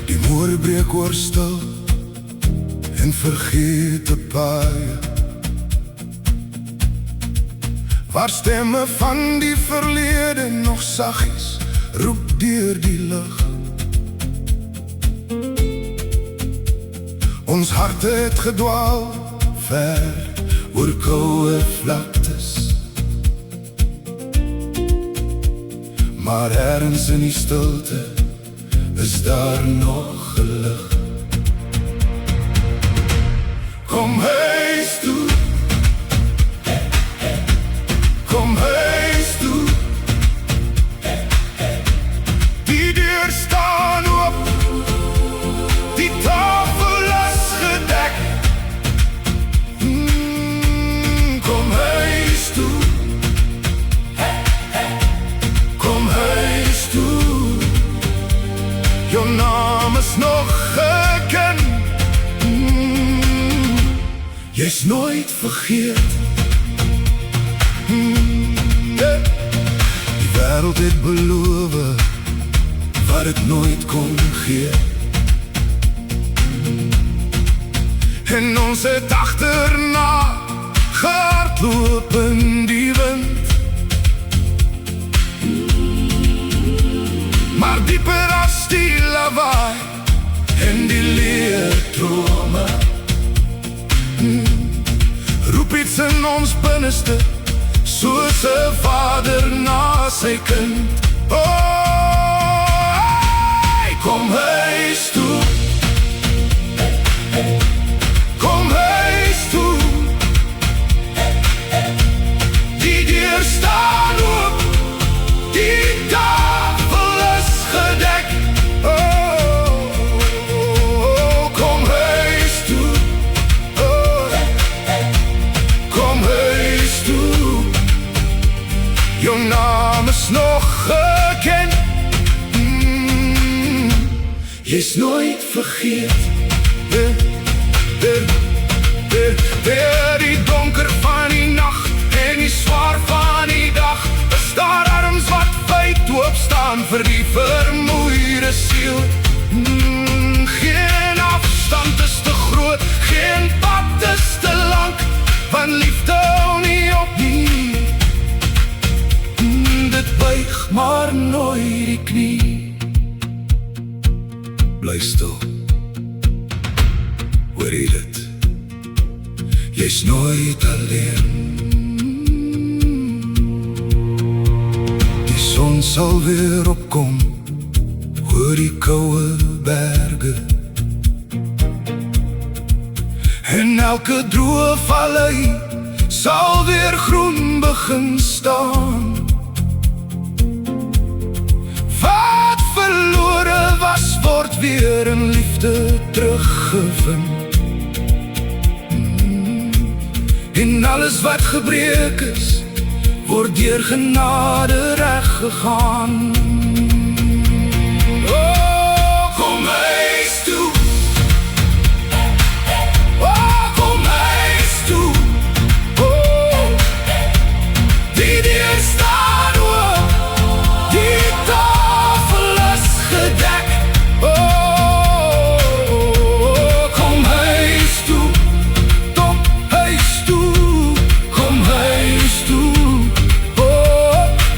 Die moer breek oor stil en vergete paaie, waar stemme van die verlede nog saggies roep deur die lug. Ons harte het gedwaal ver oor koue vlaktes, maar ergens in die stilte is daar nog geluk. Kom huis toe, kom huis toe, die deur staan oop, die tafel is gedek. Kom huis toe, kom huis toe, jou naam is nog geken, jy's nooit vergeet. Die wêreld het beloof wat het nooit kon gee, en ons het agterna gehardloop in die wind. Maar dieper as die lawaai en die leertrome, roep iets in ons binneste, soos 'n vader na sy kind. Hey, kom huis toe, kom huis toe, die deur staan oop, die tafel is gedek. Kom huis toe, kom huis toe, jou naam is nog geken, jy's nooit vergeet. Deur die donker van die nacht en die swaar van die dag, is daar arms wat wyd oopstaan vir die vermoeide siel. Geen afstand is te groot, geen pad is te lang, want liefde hou nie op nie. Dit buig maar nooit die knie. Bly stil, hoor jy dit? Jy's nooit alleen. Die son sal weer opkom oor die koue berge, en elke droë vallei sal weer groen begin staan. Wat verlore was, word weer in liefde teruggevind. En alles wat gebreek is, word deur genade reggegaan. Kom huis toe, kom huis toe, die deur staan oop, die tafel is gedek. Kom huis toe, kom huis toe, kom huis toe,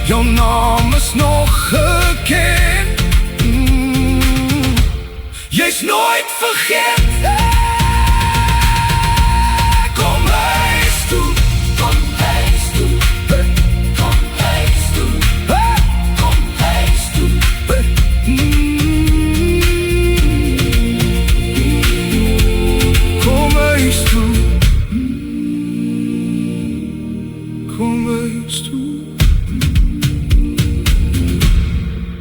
jou naam is nog Kom huis toe.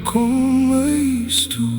Kom huis toe.